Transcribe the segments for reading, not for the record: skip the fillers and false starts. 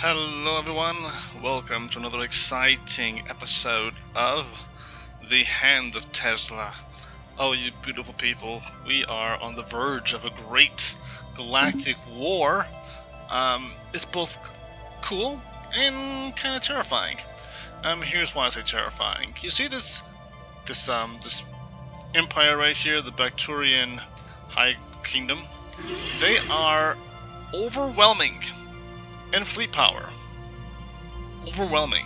Hello everyone, welcome to another exciting episode of The Hand of Tezla. Oh, you beautiful people, we are on the verge of a great galactic war. It's both cool and kind of terrifying. Here's why I say terrifying. You see this empire right here, the Bakurian High Kingdom? They are overwhelming in fleet power. Overwhelming.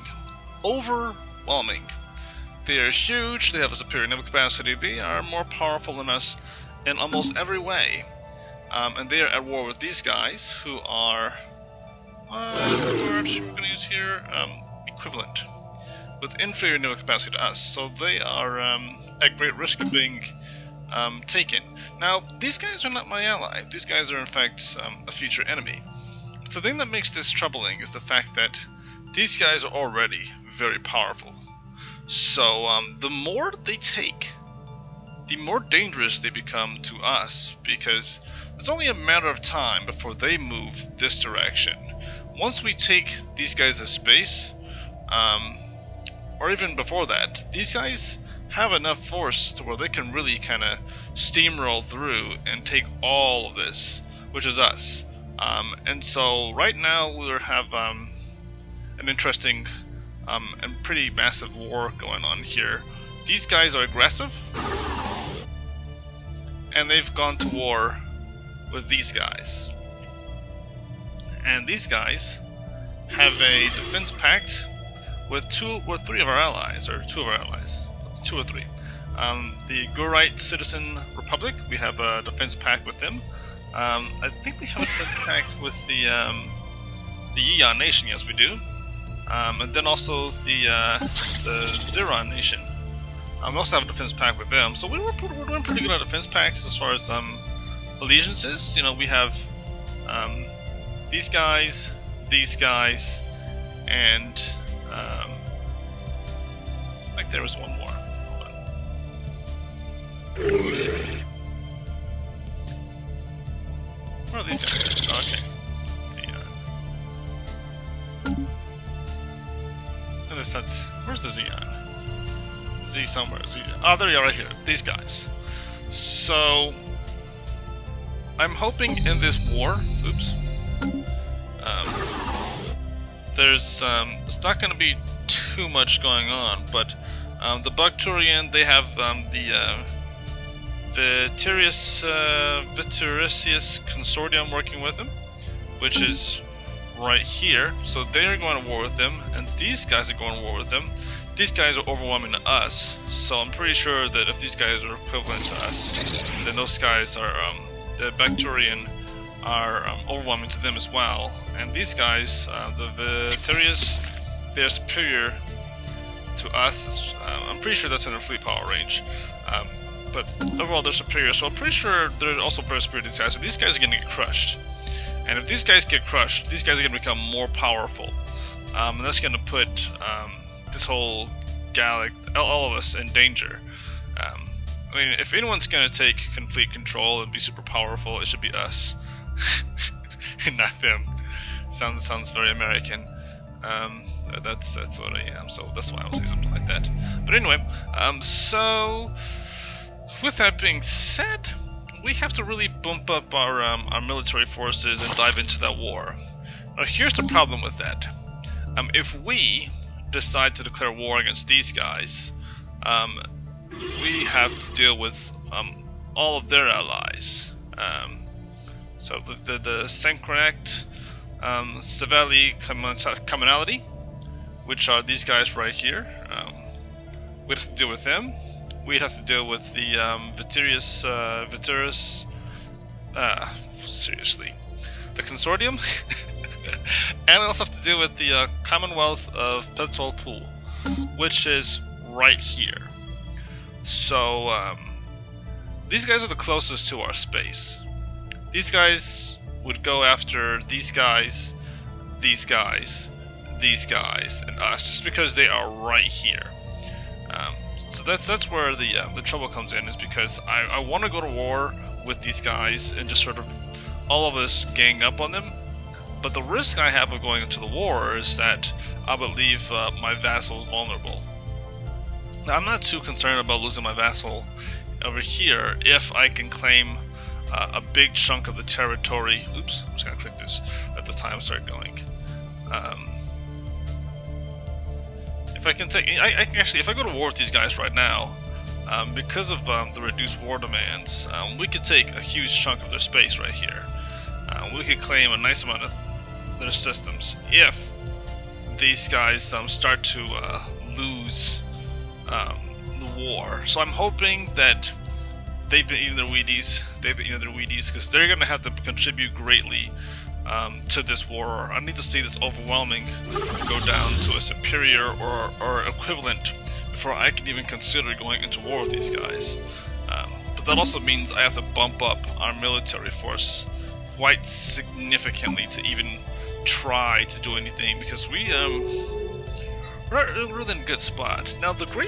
They are huge, they have a superior naval capacity, they are more powerful than us in almost every way. And they are at war with these guys who are, what's the word we're going to use here? Equivalent. With inferior naval capacity to us. So they are at great risk of being taken. Now, these guys are not my ally. These guys are in fact a future enemy. But the thing that makes this troubling is the fact that these guys are already very powerful. So the more they take, the more dangerous they become to us, because it's only a matter of time before they move this direction. Once we take these guys' space, or even before that, these guys have enough force to where they can really kind of steamroll through and take all of this, which is us. And so right now we have an interesting and pretty massive war going on here. These guys are aggressive, and they've gone to war with these guys. And these guys have a defense pact with two or three of our allies, or two or three. The Gurite Citizen Republic, we have a defense pact with them. I think we have a defense pact with the Yeon Nation, yes we do. And then also the Zeron Nation. We also have a defense pact with them. So we're doing pretty good on defense pacts as far as allegiances. You know, we have these guys, and like there was one more. Hold on. Where are these guys? Oh, okay. Xeon. And it's not. Where's the Xeon? Z somewhere. Xeon. Oh, there you are, right here. These guys. So, I'm hoping in this war. Oops. There's it's not going to be too much going on, but the Bakurian, they have the Viturius Consortium working with them, which is right here. So they're going to war with them, and these guys are going to war with them. These guys are overwhelming to us, so I'm pretty sure that if these guys are equivalent to us, then those guys are, the Bakurian are overwhelming to them as well. And these guys, the Viturius, they're superior to us. I'm pretty sure that's in their fleet power range. But overall they're superior, so I'm pretty sure they're also very superior to these guys. So these guys are going to get crushed. And if these guys get crushed, these guys are going to become more powerful. And that's going to put this whole all of us in danger. I mean, if anyone's going to take complete control and be super powerful, it should be us. And not them. Sounds very American. That's what I am, so that's why I would say something like that. But anyway, so with that being said, we have to really bump up our military forces and dive into that war. Now here's the problem with that. If we decide to declare war against these guys, we have to deal with all of their allies. So the Synchronect, Savelli Commonality, which are these guys right here. We'd have to deal with them. We'd have to deal with the Viturius, seriously, the Consortium, and we also have to deal with the Commonwealth of Petrol Pool, which is right here. So these guys are the closest to our space. These guys would go after these guys, and us, just because they are right here. So that's where the trouble comes in, is because I want to go to war with these guys and just sort of all of us gang up on them, But the risk I have of going into the war is that I would leave my vassals vulnerable. Now, I'm not too concerned about losing my vassal over here if I can claim a big chunk of the territory. Oops, I'm just gonna click this at the time start going. If I can take, I can actually, if I go to war with these guys right now, because of the reduced war demands, we could take a huge chunk of their space right here. We could claim a nice amount of their systems if these guys start to lose the war. So I'm hoping that they've been eating their Wheaties, because they're going to have to contribute greatly to this war. I need to see this overwhelming go down to a superior or equivalent before I can even consider going into war with these guys. But that also means I have to bump up our military force quite significantly to even try to do anything, because we're really in a good spot. Now one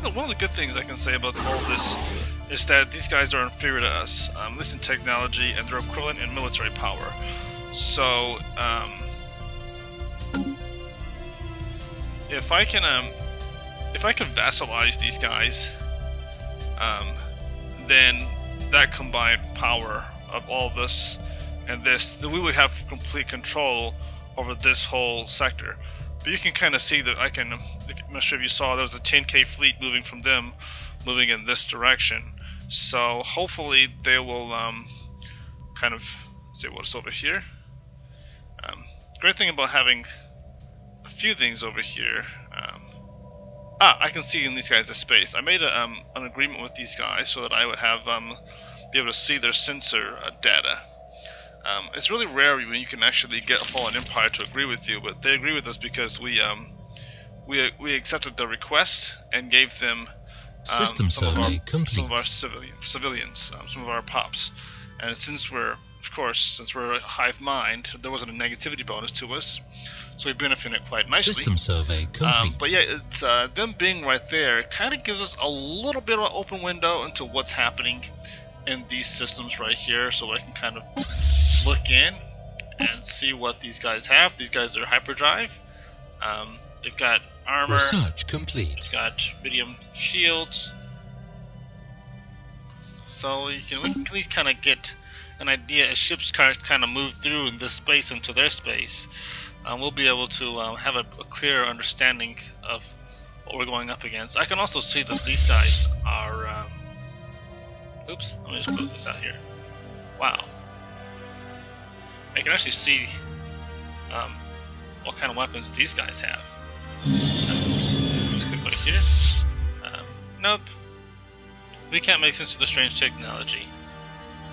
of the good things I can say about all of this is that these guys are inferior to us, at least in technology, and they're equivalent in military power. So if I can vassalize these guys, then that combined power of all this and this, then we would have complete control over this whole sector. But you can kind of see that I'm not sure if you saw, there was a 10K fleet moving from them, moving in this direction. So hopefully they will kind of see what's over here. Great thing about having a few things over here. I can see in these guys' space. I made an agreement with these guys so that I would have be able to see their sensor data. It's really rare when you can actually get a fallen empire to agree with you, but they agree with us because we accepted their request and gave them System survey complete. Some of our civilians, some of our pops. And since we're a hive mind, there wasn't a negativity bonus to us, so we benefited quite nicely. System survey complete. But yeah, it's them being right there kind of gives us a little bit of an open window into what's happening in these systems right here, so I can kind of look in and see what these guys have. These guys are hyperdrive. They've got armor. Research complete. They've got medium shields. So we can at least kind of get an idea as ships kind of move through in this space into their space. We'll be able to have a clear understanding of what we're going up against. I can also see that these guys are... oops, let me just close this out here. Wow. I can actually see what kind of weapons these guys have. Oops, just click right here. Nope. We can't make sense of the strange technology.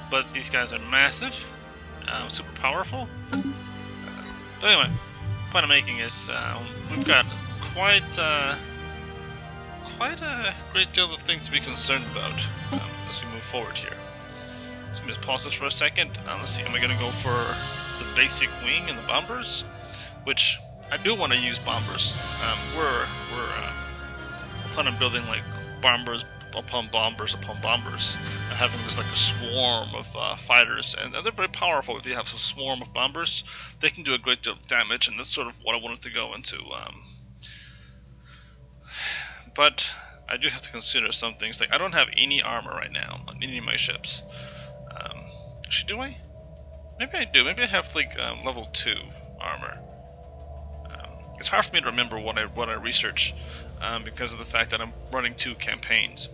But these guys are massive, super powerful. But anyway, the point I'm making is we've got quite a great deal of things to be concerned about as we move forward here. So let me just pause this for a second. Let's see, am I going to go for the basic wing and the bombers? Which I do want to use bombers. We're planning on building like bombers upon bombers upon bombers, and having just like a swarm of fighters, and they're very powerful. If you have a swarm of bombers, they can do a great deal of damage, and that's sort of what I wanted to go into. But I do have to consider some things. Like I don't have any armor right now on any of my ships. Actually, do I? Maybe I do. Maybe I have like level 2 armor. It's hard for me to remember what I research because of the fact that I'm running 2 campaigns.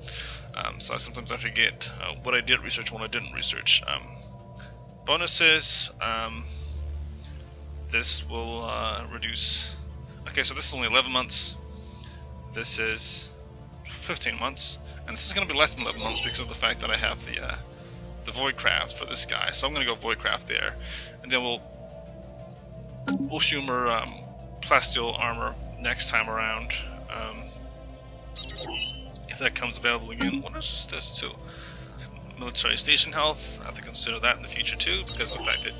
So sometimes I forget what I did research and what I didn't research. Bonuses. This will reduce. Okay, so this is only 11 months. This is 15 months, and this is going to be less than 11 months because of the fact that I have the Voidcraft for this guy. So I'm going to go Voidcraft there, and then we'll humor plasteel armor next time around, if that comes available again. What is this too? Military station health. I have to consider that in the future too, because of the fact that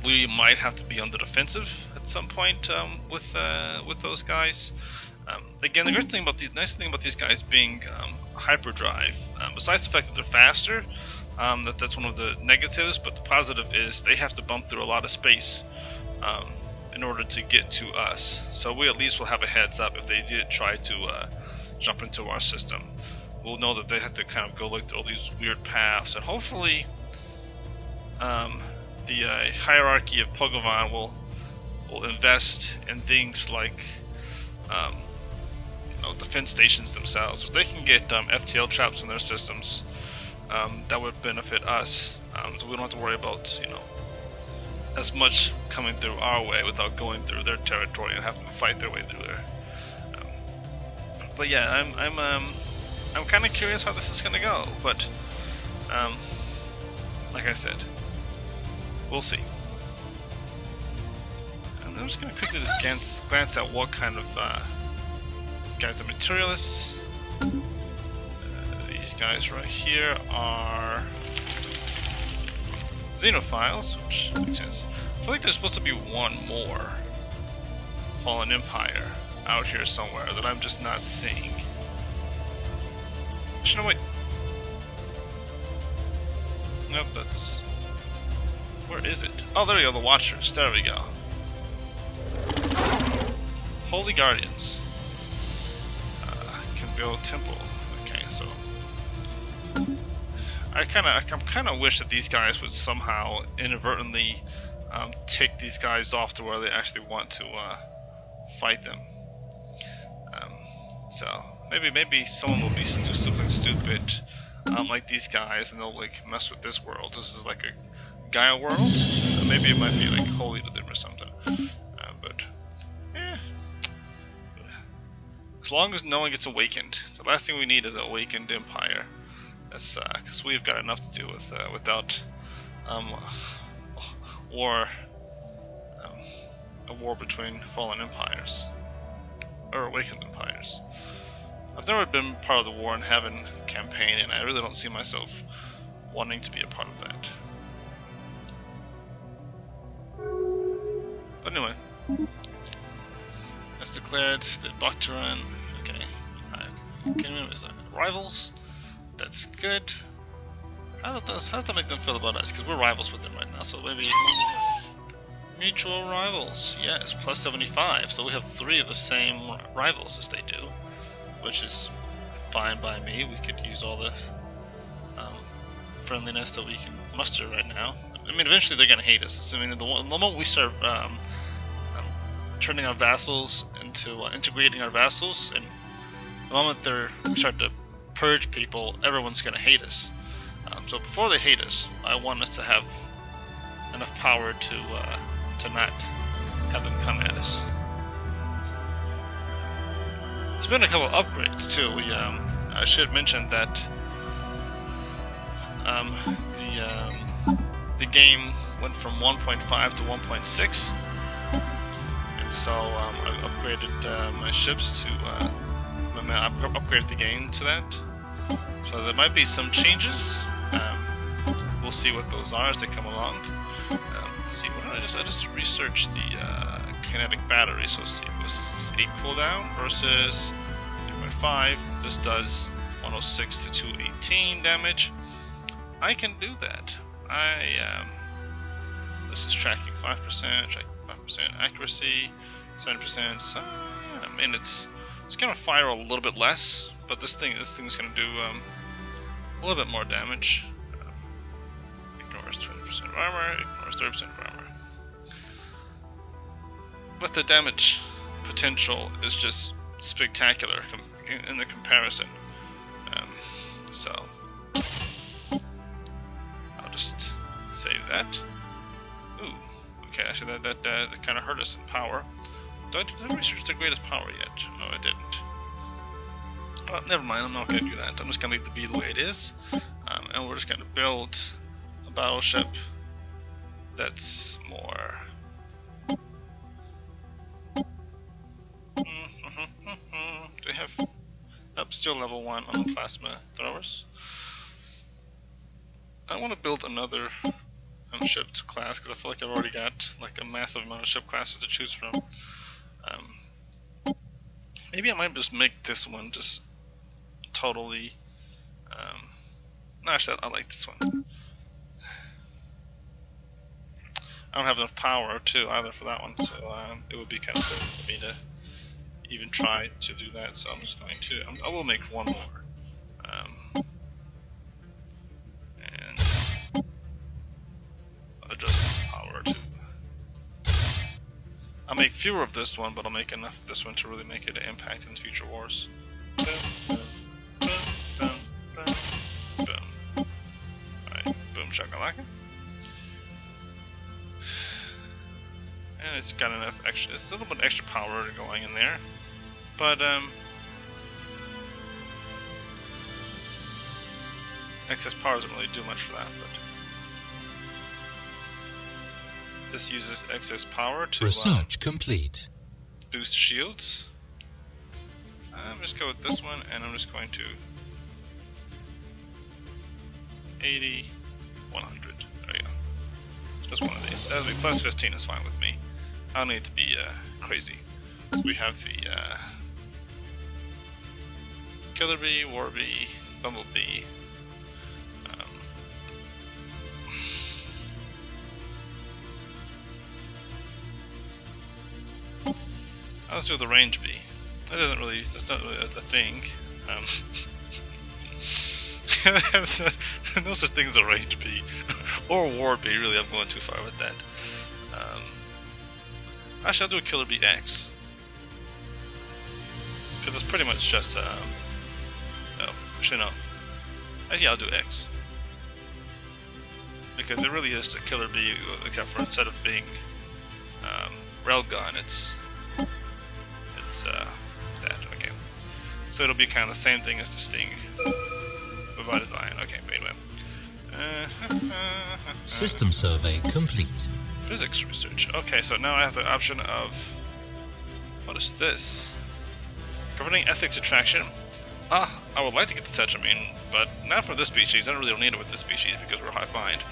we might have to be on the defensive at some point with those guys. Again, the nice thing about these guys being hyperdrive, besides the fact that they're faster, That's one of the negatives, but the positive is they have to bump through a lot of space in order to get to us. So we at least will have a heads up if they did try to jump into our system. We'll know that they have to kind of go like through all these weird paths, and hopefully the hierarchy of Pokemon will invest in things like defense stations themselves. If they can get FTL traps in their systems, that would benefit us, so we don't have to worry about as much coming through our way without going through their territory and having to fight their way through there. But yeah, I'm kind of curious how this is gonna go, but like I said, we'll see. And I'm just gonna quickly just glance at what kind of these guys are materialists. These guys right here are Xenophiles, which makes sense. I feel like there's supposed to be one more Fallen Empire out here somewhere that I'm just not seeing. Actually, no, wait. Nope, that's... Where is it? Oh, there we go, the Watchers. There we go. Holy Guardians. Can build temple. Okay, so... I kind of wish that these guys would somehow inadvertently take these guys off to where they actually want to fight them. So maybe someone will do something stupid like these guys, and they'll like mess with this world. This is like a Gaia world. Maybe it might be like holy to them or something. But yeah, as long as no one gets awakened. The last thing we need is an awakened empire. That's because we've got enough to do with without war, a war between fallen empires or awakened empires. I've never been part of the War in Heaven campaign, and I really don't see myself wanting to be a part of that. But anyway, as declared, the Bakurian. Okay, rivals. That's good. How does that make them feel about us? Because we're rivals with them right now, so maybe mutual rivals. Yes, plus 75. So we have 3 of the same rivals as they do, which is fine by me. We could use all the friendliness that we can muster right now. I mean, eventually they're going to hate us. I mean, the moment we start turning our vassals into integrating our vassals, and the moment we start to purge people, everyone's going to hate us. So before they hate us, I want us to have enough power to not have them come at us. There's been a couple of upgrades too. I should mention that the game went from 1.5 to 1.6, and so I upgraded my ships to. I upgraded the game to that, so there might be some changes. We'll see what those are as they come along. Let's see, what did I just researched the kinetic battery. So let's see, this is 8 cooldown versus 3.5. This does 106 to 218 damage. I can do that. This is tracking 5%, tracking 5% accuracy, 7%. So, I mean, it's gonna fire a little bit less, but this thing's gonna do a little bit more damage. Ignores 20% of armor, ignores 30% of armor. But the damage potential is just spectacular in the comparison. So I'll just save that. Ooh, okay. Actually, that kind of hurt us in power. Did I research the greatest power yet? No, I didn't. Well, never mind, I'm not going to do that. I'm just going to leave it be the way it is. And we're just going to build a battleship that's more... Do we have... Nope, still level 1 on the plasma throwers. I want to build another ship class because I feel like I've already got like a massive amount of ship classes to choose from. Maybe I might just make this one just totally. No, actually, I like this one. I don't have enough power too either for that one, so it would be kind of silly for me to even try to do that. So I'm just going to. I will make one more, and I'll adjust the power too. I'll make fewer of this one, but I'll make enough of this one to really make it an impact in future wars. Boom, boom, boom, boom, boom, boom. Alright, boom shakalaka. And it's got enough extra, it's a little bit extra power going in there. But, excess power doesn't really do much for that, but this uses excess power to research complete. Boost shields. I'm just go with this one, and I'm just going to 80, 100. There you go. Just one of these. That'll be plus 15 is fine with me. I don't need to be crazy. We have the Killer Bee, War Bee, Bumblebee. Let's do the range bee. That doesn't really. That's not really a thing. No such thing as a range bee or war bee. Really, I'm going too far with that. Actually, I'll do a Killer Bee X because it's pretty much just. Oh, actually no. Actually, I'll do X because it really is a Killer Bee, except for instead of being railgun, it's that. Okay, so it'll be kind of the same thing as the Sting, but by design. Okay, but anyway. System survey complete. Physics research. Okay, so now I have the option of what is this? Governing ethics attraction. I would like to get the Tetramine, but not for this species. I don't really need it with this species because we're high bind.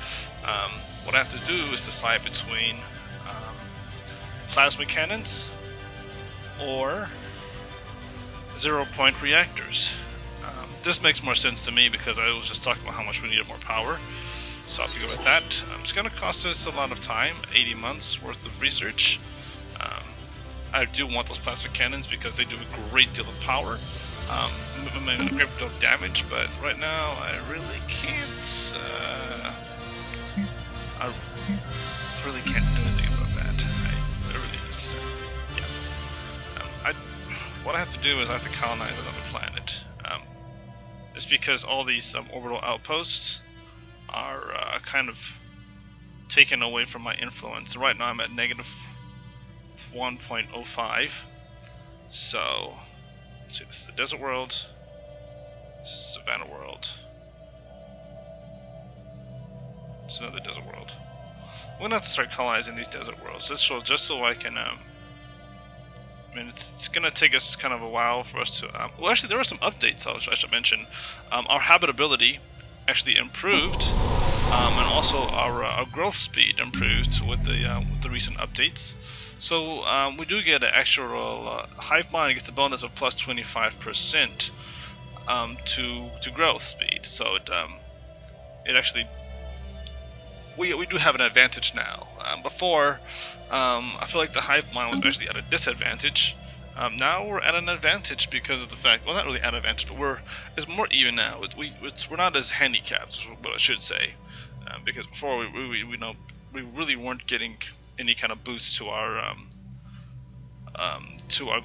What I have to do is decide between plasma cannons or 0-point reactors. This makes more sense to me because I was just talking about how much we needed more power. So I'll have to go with that. It's going to cost us a lot of time, 80 months worth of research. I do want those plasma cannons because they do a great deal of power, a great deal of damage, but right now I really can't. I really can't do anything about that. I really just, yeah. What I have to do is I have to colonize another planet. It's because all these orbital outposts are kind of taken away from my influence. Right now I'm at negative 1.05. So, let's see, this is the desert world. This is Savannah world. It's another desert world. I'm gonna have to start colonizing these desert worlds. Just so I can. I mean, it's gonna take us kind of a while for us to. Well, actually, there were some updates I should mention. Our habitability actually improved, and also our growth speed improved with the recent updates. So we do get an actual hive mind gets a bonus of plus 25% to growth speed. So it actually we do have an advantage now. Before I feel like the hive mind was actually at a disadvantage. Now we're at an advantage because of the fact, well, not really at an advantage, but it's more even now. We're not as handicapped, is what I should say, because before we really weren't getting any kind of boost to our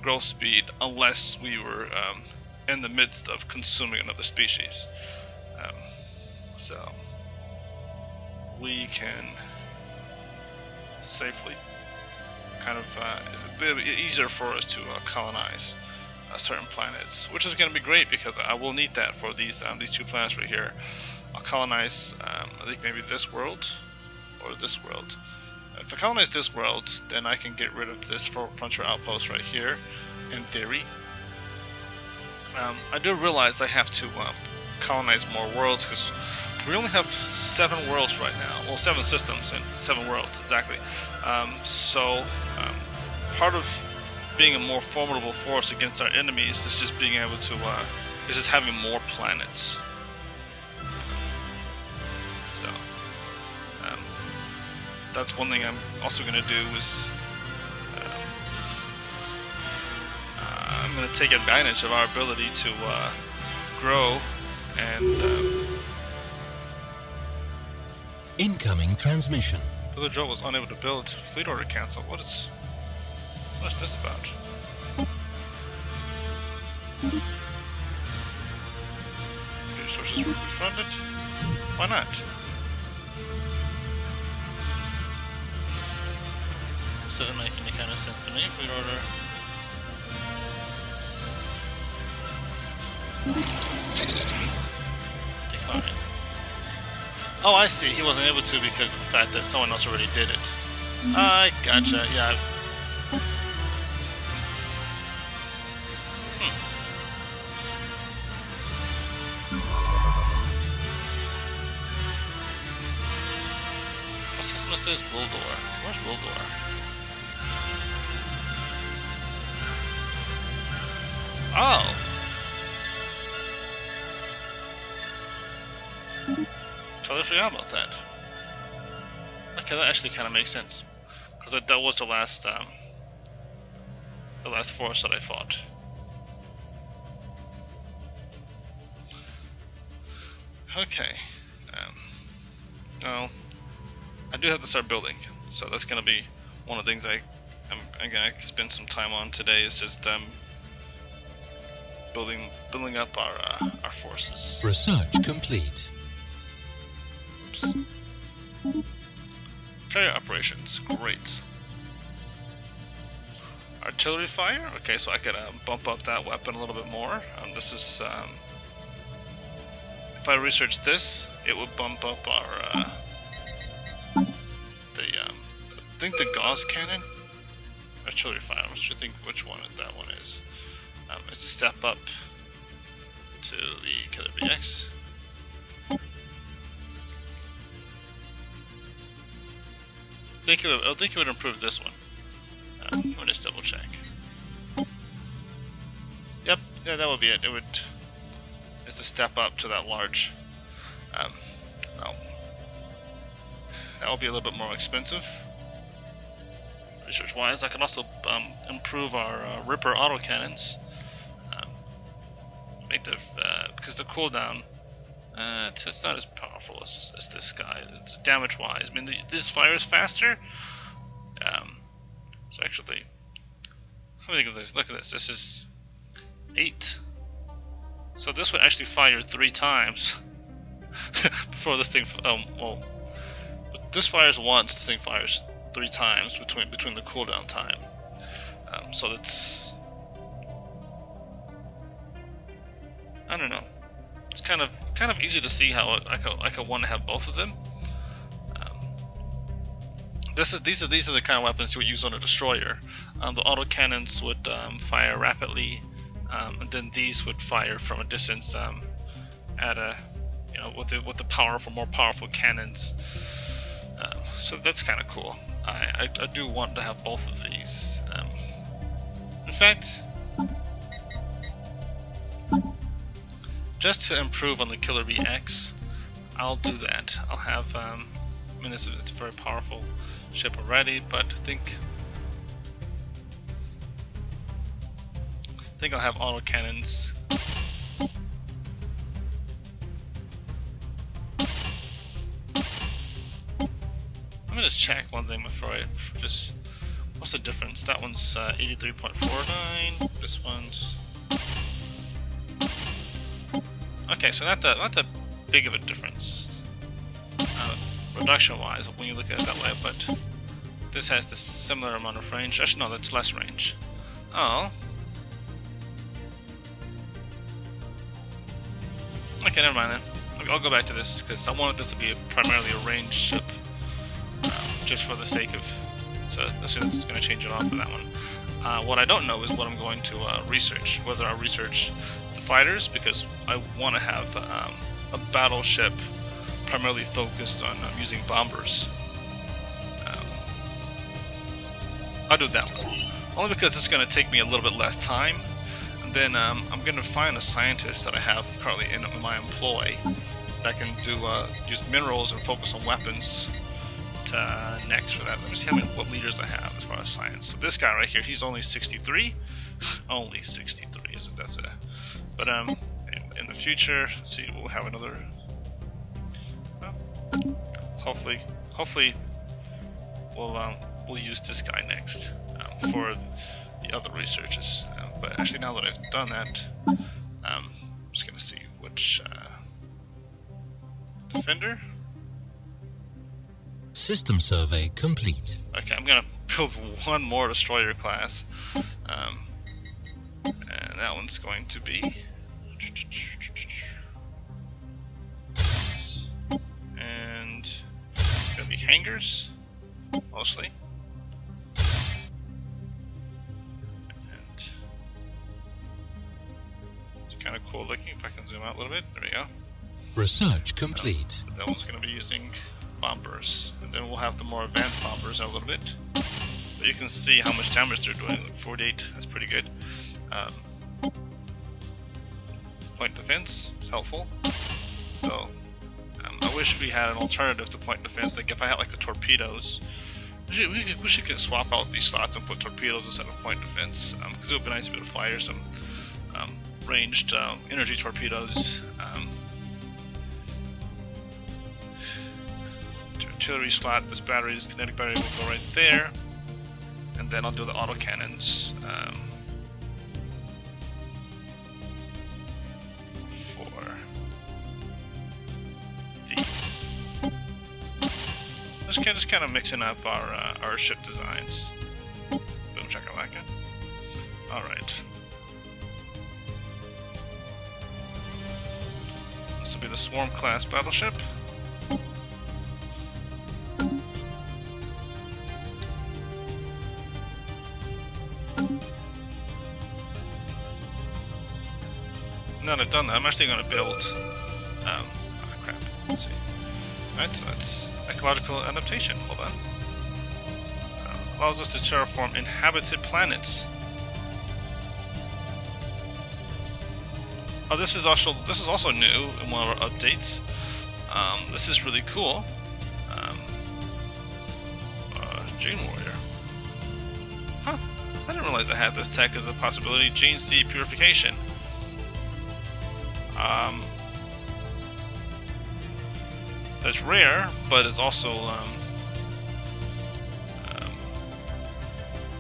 growth speed unless we were in the midst of consuming another species. So we can safely kind of it's a bit easier for us to colonize certain planets, which is going to be great because I will need that for these two planets right here. I'll colonize I think maybe this world or this world. If I colonize this world, then I can get rid of this frontier outpost right here, in theory. I do realize I have to colonize more worlds because we only have 7 worlds right now. Well, 7 systems and 7 worlds, exactly. So part of being a more formidable force against our enemies is just being able to, is just having more planets. that's one thing I'm also going to do is I'm going to take advantage of our ability to grow and Incoming transmission. Village Joe was unable to build. Fleet order cancelled. What is this about? Resources were refunded? Why not? This doesn't make any kind of sense to me. Fleet order. Decline. Oh, I see. He wasn't able to because of the fact that someone else already did it. I gotcha. Yeah. What's this Wildor? Where's Wildor? Oh. Totally forgot about that. Okay, that actually kind of makes sense, because that was the last force that I fought. Okay. Now, I do have to start building, so that's going to be one of the things I'm going to spend some time on today. Is just building up our forces. Research complete. Carrier operations, great. Artillery fire, okay, so I could bump up that weapon a little bit more. This is if I research this, it would bump up our I think the Gauss cannon, artillery fire. I'm not sure which one that one is. It's a step up to the Killer BX. I think it would improve this one. Let me just double check. Yep, yeah, that would be it. It would just a step up to that large. Well, that will be a little bit more expensive. Research-wise, I can also improve our Ripper autocannons. Make the because the cooldown. It's not as powerful as this guy. Damage-wise, I mean, this fires faster. So actually, let me think of this. Look at this. This is 8. So this would actually fire 3 times before this thing. Well, but this fires once. This thing fires 3 times between the cooldown time. So that's, I don't know. It's kind of easy to see how I could want to have both of them. These are the kind of weapons you would use on a destroyer. The autocannons would fire rapidly, and then these would fire from a distance at a with the more powerful cannons. So that's kind of cool. I do want to have both of these. In fact, just to improve on the Killer BX, I'll do that. I'll have, I mean, it's a very powerful ship already, but I think I'll have autocannons. Let me just check one thing before I just. What's the difference? That one's 83.49. This one's. Okay, so not that big of a difference, reduction-wise, when you look at it that way. But this has the similar amount of range. Actually, no, that's less range. Oh. Okay, never mind then. I'll go back to this because I wanted this to be primarily a ranged ship, just for the sake of. So as soon as it's going to change it off for that one. What I don't know is what I'm going to research. Whether I research the fighters, because I want to have a battleship primarily focused on using bombers. I'll do that one. Only because it's going to take me a little bit less time. And then I'm going to find a scientist that I have currently in my employ that can do use minerals and focus on weapons next for that. Let me see what leaders I have as far as science. So this guy right here, he's only 63. Only 63, so that's a... But in the future, let's see, we'll have another... Well, hopefully we'll use this guy next for the other researches. But actually, now that I've done that, I'm just gonna see which defender. System survey complete. Okay, I'm gonna build one more destroyer class, and that one's going to be, and it's gonna be hangars mostly, and it's kind of cool looking. If I can zoom out a little bit, there we go. Research complete. That one's gonna be using bombers, and then we'll have the more advanced bombers in a little bit. But you can see how much damage they're doing. Like 48, that's pretty good. Point defense is helpful. So I wish we had an alternative to point defense. Like if I had like the torpedoes, we should swap out these slots and put torpedoes instead of point defense, because it would be nice to be able to fire some ranged energy torpedoes. Artillery slot, this kinetic battery will go right there, and then I'll do the autocannons for these. Just kind of mixing up our ship designs. Boom chakalaka. All right. This will be the Swarm class battleship. Now that I've done that, I'm actually going to build. Oh crap! Let's see. Alright, so that's ecological adaptation. Hold on. Allows us to terraform inhabited planets. Oh, this is also new in one of our updates. This is really cool. Gene Warrior. Huh? I didn't realize I had this tech as a possibility. Gene seed purification. That's rare, but it's also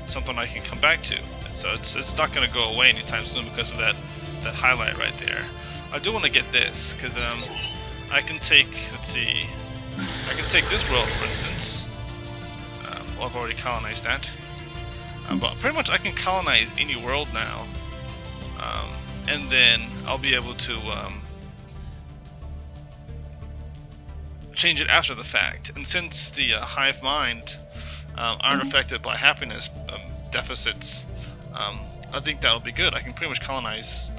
something I can come back to. So it's not going to go away anytime soon because of that highlight right there. I do want to get this because I can take, let's see, I can take this world for instance. Well, I've already colonized that, but pretty much I can colonize any world now, and then I'll be able to change it after the fact. And since the hive mind aren't affected by happiness deficits, I think that'll be good. I can pretty much colonize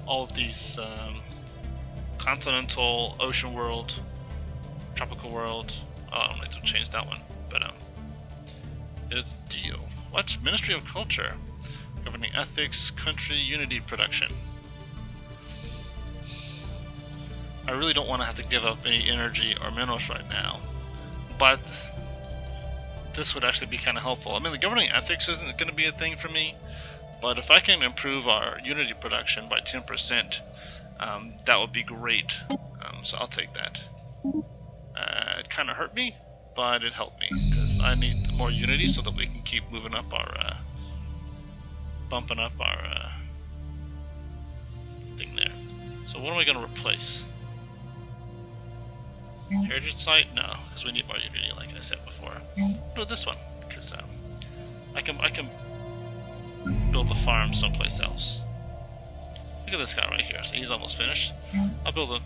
all of these continental, ocean world, tropical world. Oh, I don't need to change that one, but it's a deal. What? Ministry of Culture, governing ethics, country unity production. I really don't want to have to give up any energy or minerals right now, but this would actually be kind of helpful. I mean, the governing ethics isn't going to be a thing for me, but if I can improve our unity production by 10%, that would be great. So I'll take that. It kind of hurt me, but it helped me because I need more unity so that we can keep moving up our, bumping up our thing there. So what am I going to replace? Heritage site? No, because we need more unity, like I said before. Do this one because I can build a farm someplace else. Look at this guy right here. So he's almost finished. I'll build a.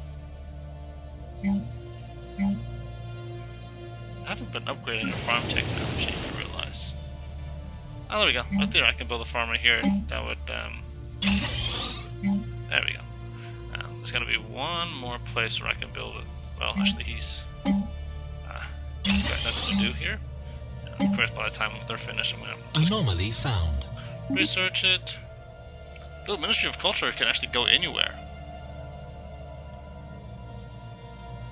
I haven't been upgrading our farm technology, I realize. Oh, there we go. Right there, I can build a farm right here. That would. There we go. There's gonna be one more place where I can build it. Well, actually, he's got nothing to do here. And of course, by the time they're finished, I'm gonna Anomaly found. Research it. The Ministry of Culture can actually go anywhere.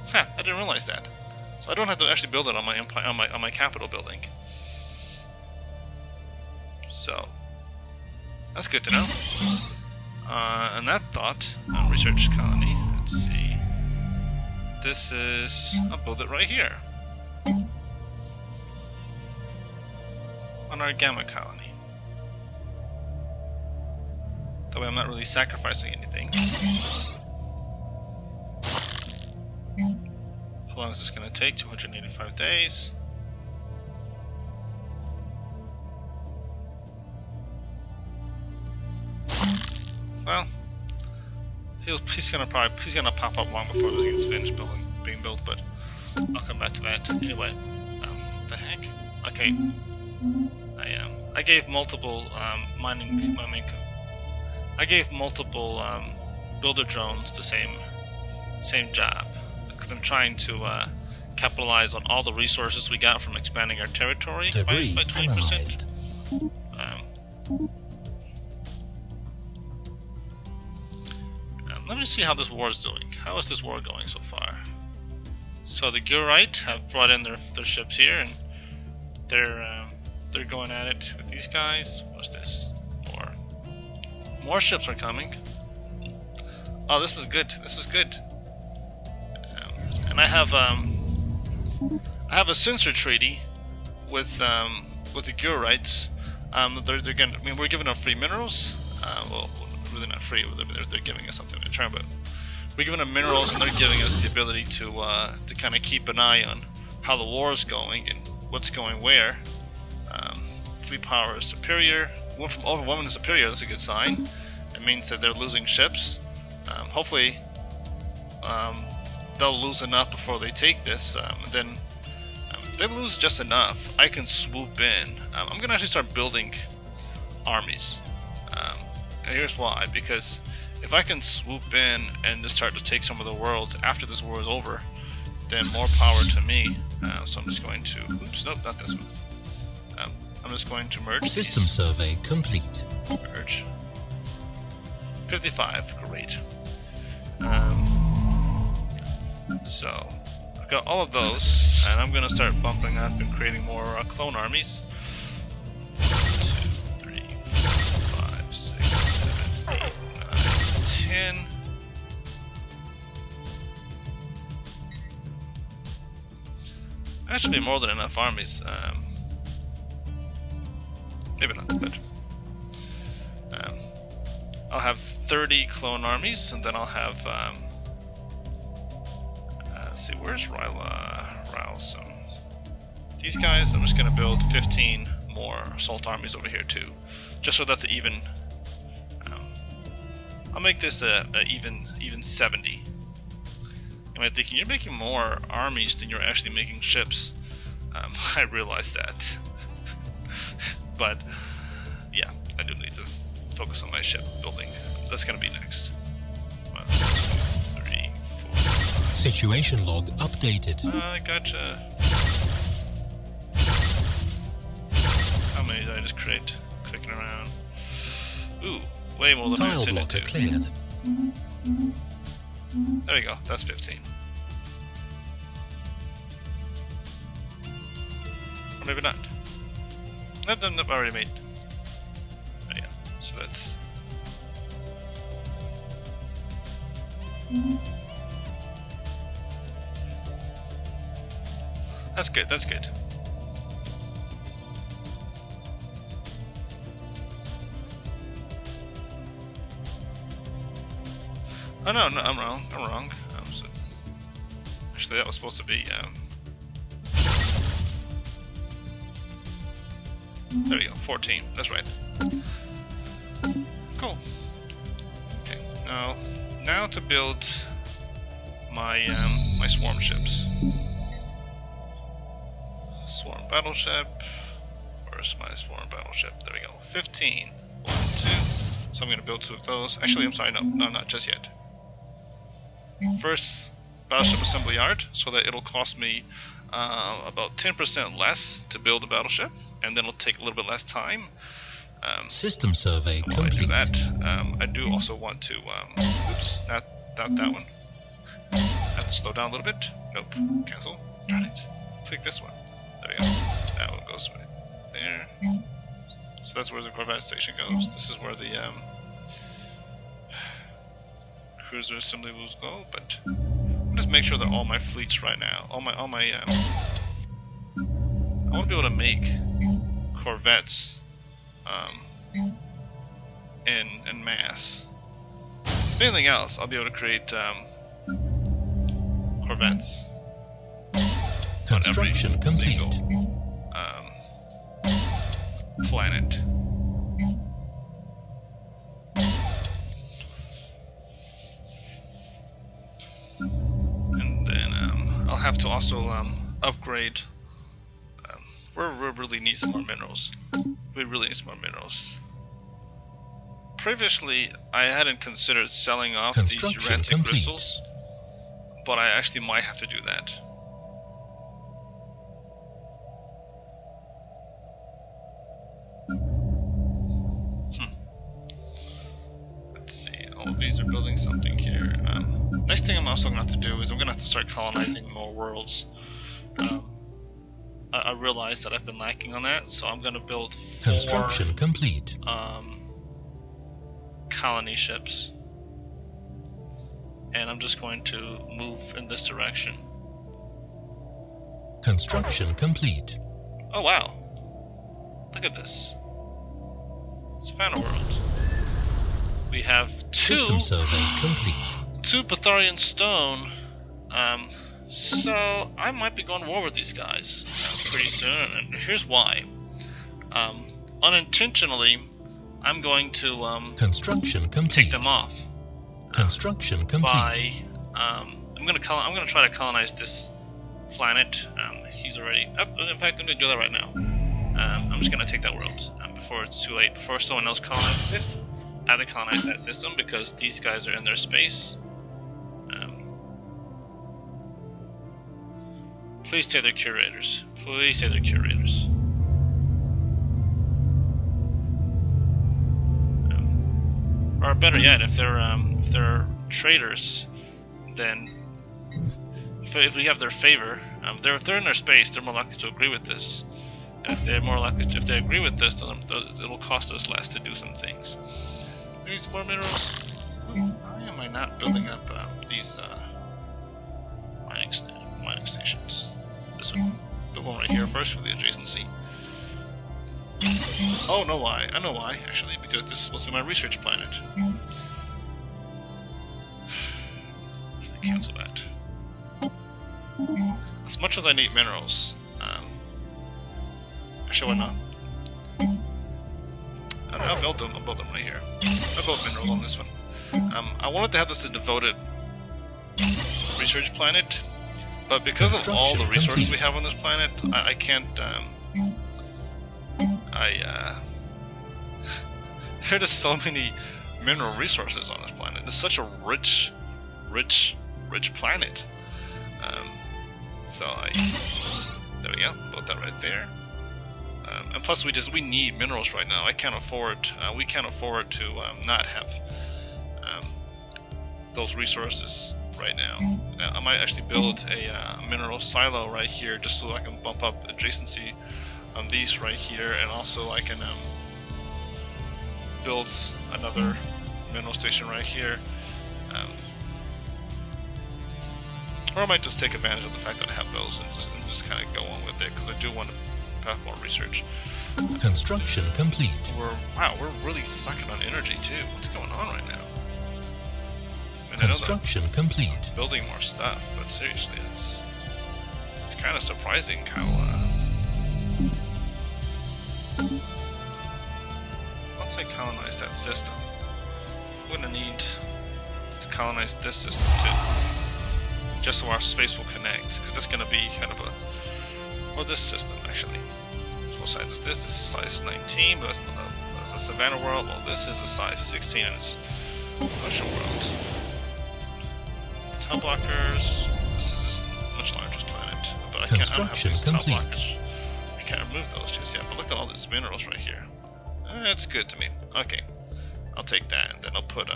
Huh, I didn't realize that. So I don't have to actually build it on my empire, on my capital building. So that's good to know. And that thought, research colony. Let's see. This is. I'll build it right here on our gamma colony. That way, I'm not really sacrificing anything. How long is this going to take? 285 days. Well, he's gonna pop up long before this gets finished being built, but I'll come back to that anyway. The heck? Okay, I gave multiple I gave multiple builder drones the same job because I'm trying to capitalize on all the resources we got from expanding our territory by 20%. Let me see how this war is doing. How is this war going so far? So the Gurite have brought in their ships here, and they're going at it with these guys. What's this? More ships are coming. Oh, this is good. This is good. And I have a censor treaty with the Gurites. They're gonna. I mean, we're giving them free minerals. Well, really not free. They're giving us something in return, but we're giving them minerals, and they're giving us the ability to kind of keep an eye on how the war is going and what's going where. Fleet power is superior. Went from overwhelming to superior. That's a good sign. It means that they're losing ships. Hopefully, they'll lose enough before they take this. And then, if they lose just enough, I can swoop in. I'm gonna actually start building armies. And here's why: because if I can swoop in and just start to take some of the worlds after this war is over, then more power to me. So I'm just going to. Oops, nope, not this one. I'm just going to merge. System these. survey complete. Merge. 55, great. So I've got all of those, and I'm gonna start bumping up and creating more clone armies. 1, 2, 3, 4, 5, 6, 7, 8, 9, 10. That should be more than enough armies. Maybe not, but I'll have 30 clone armies, and then I'll have let's see, where's Rylson? These guys, I'm just gonna build 15 more assault armies over here too, just so that's an even. I'll make this a even 70. You might think you're making more armies than you're actually making ships. I realize that. But yeah, I do need to focus on my ship building. That's gonna be next. 1, 2, 3, 4. 5. Situation log updated. Gotcha. How many did I just create? Clicking around. Ooh, way more than I Tile intended blocker to. cleared. There we go. That's 15. Or maybe not. Nope, I already made. There you go. So that's. That's good. That's good. Oh no, I'm wrong. So, actually, that was supposed to be. There we go, 14. That's right. Cool. Okay, now to build my my swarm ships. Swarm battleship. Where's my swarm battleship? There we go. 15. 1, 2. So I'm going to build 2 of those. Actually, I'm sorry. No, not just yet. First, battleship assembly yard, so that it'll cost me about 10% less to build a battleship, and then it'll take a little bit less time. System survey while I do complete. that, I do also want to. Oops, not that one. I have to slow down a little bit. Nope. Cancel. Darn it. Click this one. There we go. That one goes right there. So that's where the Corvette station goes. This is where the cruiser assembly will go. But I'll just make sure that all my fleets right now, I want to be able to make Corvettes in mass. If anything else, I'll be able to create Corvettes. Construction complete. Single, planet. And then I'll have to also upgrade. We really need some more minerals. We really need some more minerals. Previously, I hadn't considered selling off these Urantic crystals, but I actually might have to do that. Let's see, all of these are building something here. Next thing I'm also going to have to do is I'm going to have to start colonizing more worlds. I realize that I've been lacking on that, so I'm going to build 4 construction complete. Colony ships, and I'm just going to move in this direction. Construction complete. Oh wow! Look at this. Savannah World. We have 2 System survey complete. 2 Batharian stone. So I might be going to war with these guys pretty soon, and here's why. Unintentionally, I'm going to construction complete. take them off. Construction complete. By I'm gonna try to colonize this planet. He's already. In fact, I'm gonna do that right now. I'm just gonna take that world before it's too late. Before someone else colonizes it, I have to colonize that system because these guys are in their space. Please say they're curators. Please say they're curators. Or better yet, if they're traders, then if we have their favor, if they're in their space, they're more likely to agree with this. And if they agree with this, then it'll cost us less to do some things. Maybe some more minerals. Why am I not building up these mining stations? This one, the one right here first for the adjacency. Oh, no why? I know why, actually, because this is supposed to be my research planet. Where's the cancel that? As much as I need minerals, actually, why not? I'll build them. I'll build them right here. I'll build minerals on this one. I wanted to have this a devoted research planet, but because of all the resources we have on this planet, I can't. There are just so many mineral resources on this planet. It's such a rich planet. There we go. Built that right there. And plus, we need minerals right now. We can't afford to not have those resources right now. I might actually build a mineral silo right here, just so I can bump up adjacency on these right here, and also I can build another mineral station right here. Or I might just take advantage of the fact that I have those and just kind of go on with it, because I do want to have more research. Construction complete. We're really sucking on energy too. What's going on right now? Construction complete. Building more stuff, but seriously, it's kind of surprising how. Once I colonize that system, I'm gonna need to colonize this system too, just so our space will connect, because that's gonna be kind of or this system actually. So what size is this? This is size 19, but that's a Savannah world. Well, this is a size 16, and it's Ocean world. Tile blockers. This is a much larger planet, but I don't have these tile blockers. I can't remove those just yet. But look at all these minerals right here. That's good to me. Okay, I'll take that, and then I'll put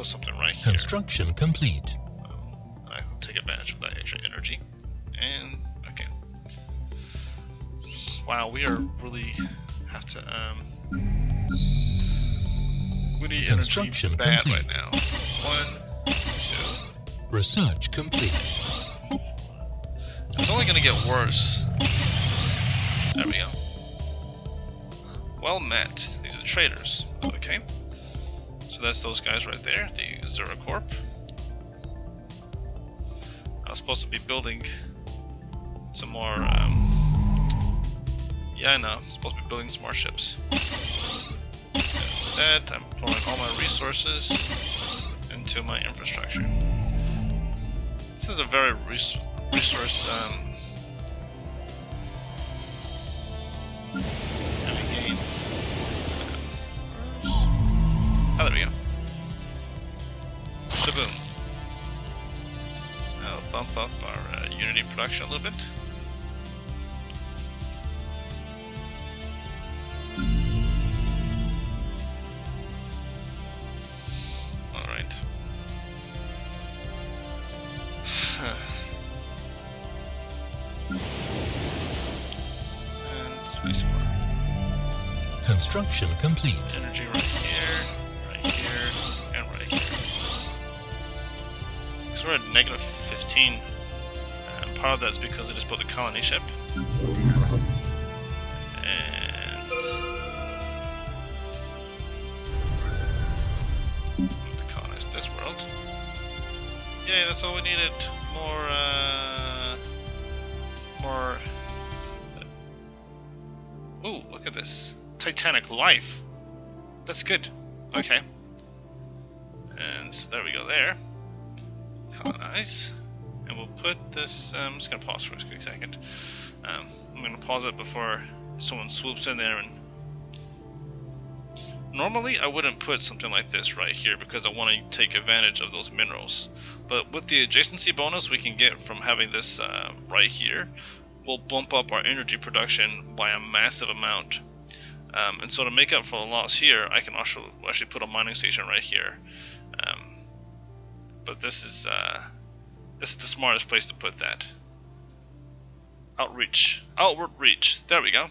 something right here. Construction complete. take advantage of that extra energy. And okay. Wow, we are really have to we need energy bad right now. 1, 2. Research complete. It's only gonna get worse. There we go. Well met. These are traders. Okay. So that's those guys right there, the Zuracorp. I was supposed to be building some more, yeah, I know, I'm supposed to be building some more ships. Instead, I'm pouring all my resources into my infrastructure. This is a very resource, heavy gain. Oh, there we go. Shaboom. I'll bump up our Unity production a little bit. Alright. And space bar. Construction complete. Energy right here, and right here. Because we're at negative 15, and part of that's because I just built a colony ship. And to colonize this world. Yay, that's all we needed. More. Ooh, look at this. Titanic life. That's good. Okay. And so there we go there. Colonize. And we'll put this, I'm just going to pause for a quick second. I'm going to pause it before someone swoops in there. And normally I wouldn't put something like this right here because I want to take advantage of those minerals. But with the adjacency bonus we can get from having this right here, we'll bump up our energy production by a massive amount. And so to make up for the loss here, I can also actually put a mining station right here. But this is the smartest place to put that. Outward reach. There we go.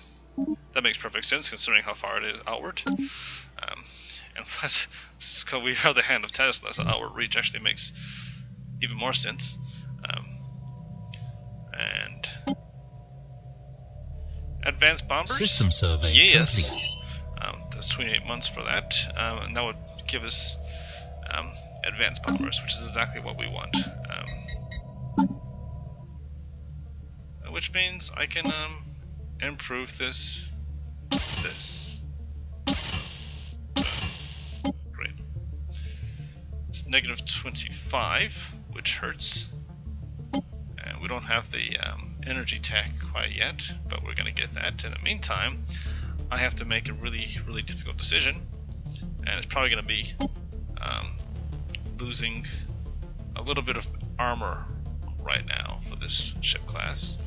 That makes perfect sense considering how far it is outward. And plus, because we are the hand of Tezla, so outward reach actually makes even more sense. And advanced bombers. System survey. Yes. Complete. That's 28 months for that, and that would give us advanced bombers, which is exactly what we want. Which means I can improve this. Great. It's negative 25, which hurts. And we don't have the energy tech quite yet, but we're going to get that. In the meantime, I have to make a really, really difficult decision, and it's probably going to be losing a little bit of armor right now for this ship class.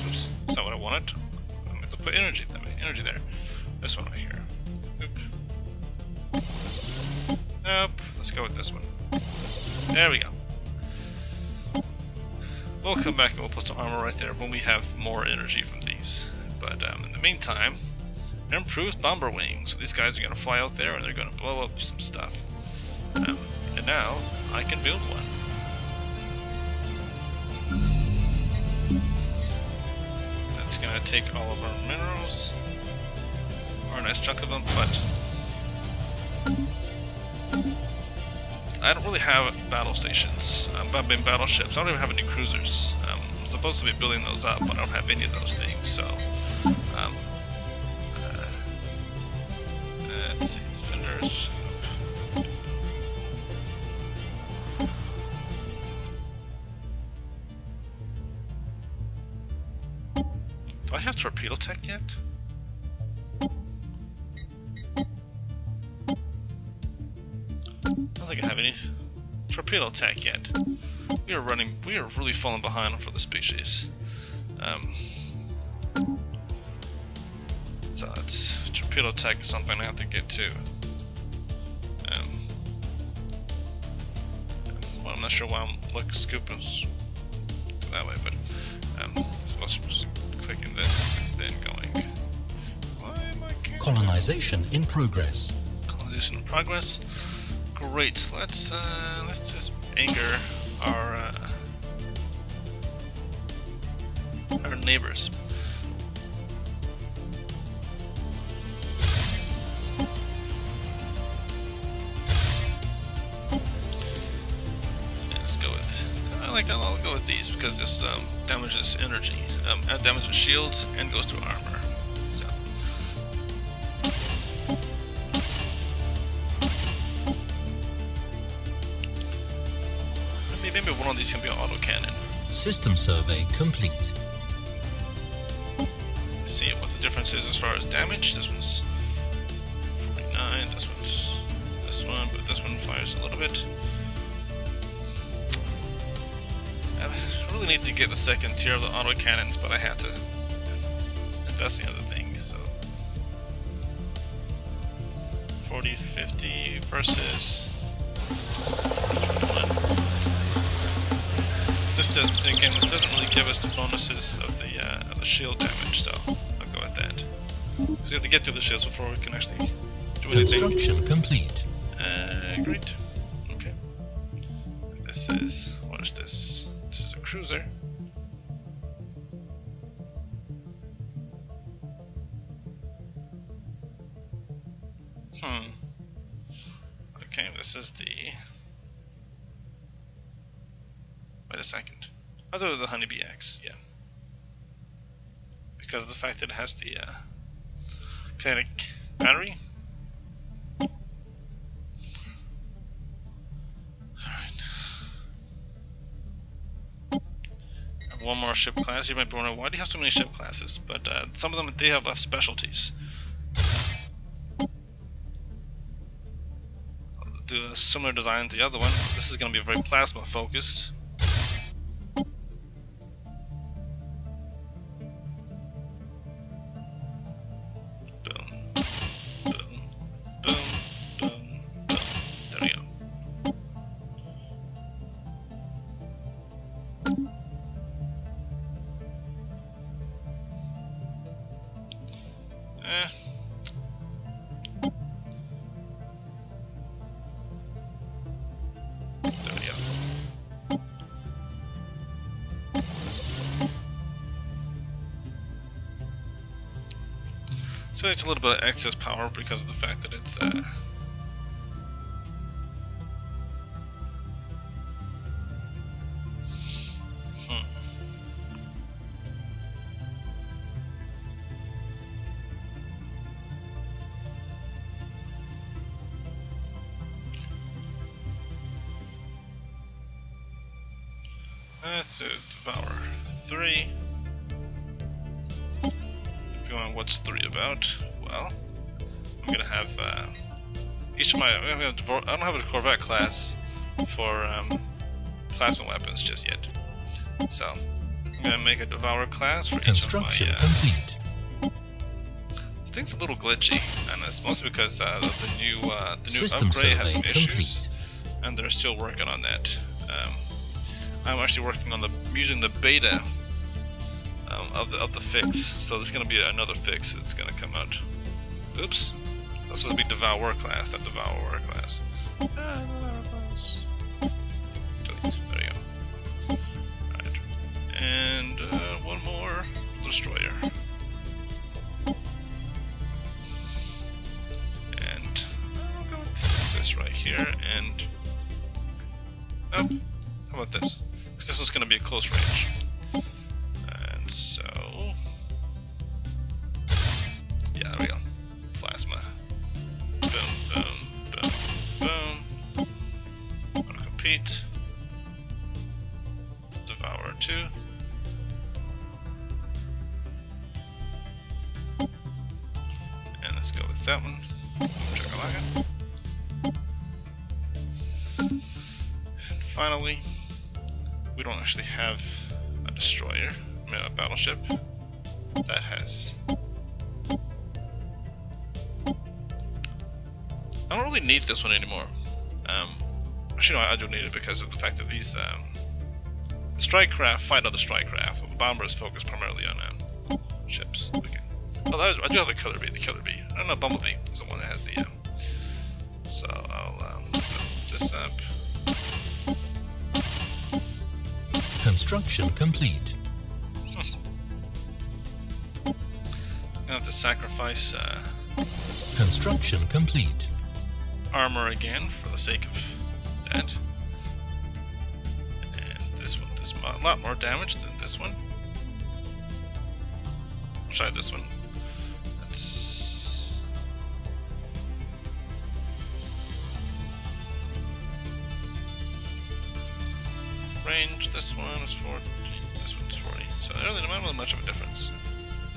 Oops, that's not what I wanted. I'm going to put energy there. This one right here. Oop. Nope. Let's go with this one. There we go. We'll come back and we'll put some armor right there when we have more energy from these. But in the meantime, improved bomber wings. So these guys are going to fly out there and they're going to blow up some stuff. And now I can build one. That's going to take all of our minerals, or a nice chunk of them, but I don't really have battle stations. Battleships. I don't even have any cruisers. I'm supposed to be building those up, but I don't have any of those things. So, let's see, defenders. Do I have torpedo tech yet? I don't think I have any torpedo tech yet. We are really falling behind for the species. So that's torpedo tech is something I have to get to. What I'm not sure why I'm scooping that way, but supposed to be clicking this and then going. Why am I can't Colonization in progress. Colonization in progress. Great. Let's just anger our neighbors. I'll go with these because this damages energy, damages shields, and goes to armor. So. Maybe one of these can be an autocannon. System survey complete. Let's see what the difference is as far as damage. This one's 49. This one's this one, but this one fires a little bit. I really need to get the second tier of the autocannons, but I have to invest in other things. So 40, 50 versus 21. This doesn't really give us the bonuses of the shield damage, so I'll go with that. So we have to get through the shields before we can actually do anything. Construction complete. Great. Okay. This is, what is this? This is a cruiser. Okay, this is the... Wait a second. I'll do the Honeybee X, yeah. Because of the fact that it has the kinetic battery. One more ship class. You might be wondering, why do you have so many ship classes? But some of them, they have specialties. I'll do a similar design to the other one. This is going to be very plasma focused. Boom, boom, boom, boom, boom. There we go. So it's a little bit of excess power because of the fact that it's Let's devour 3. What's 3 about? Well, I'm gonna have each of my. I don't have a Corvette class for plasma weapons just yet, so I'm gonna make a Devourer class for each of my. Complete. This thing's a little glitchy, and it's mostly because the new System upgrade has some issues, complete. and they're still working on that. I'm actually working on using the beta. Of the fix, so there's gonna be another fix that's gonna come out. Oops, that's supposed to be Devourer class, not Devourer class. Delete. There you go. Alright, and one more destroyer, and I'll go with this right here. And how about this? Because this was gonna be a close range. So, yeah, there we go. Plasma. Boom, boom, boom, boom. Wanna compete. Devourer 2. And let's go with that one. Chakalaka. And finally, we don't actually have a destroyer. A battleship that has. I don't really need this one anymore. Actually, no, I do need it because of the fact that these strike craft fight other strike craft. The bomber is focused primarily on ships. Okay. Oh, I do have a killer bee. The killer bee. I don't know. Bumblebee is the one that has the. So I'll build this up. Construction complete. I have to sacrifice Construction complete. armor again for the sake of that. And this one does a lot more damage than this one. Try this one. That's range. This one is 40. This one's 40. So there really not really much of a difference.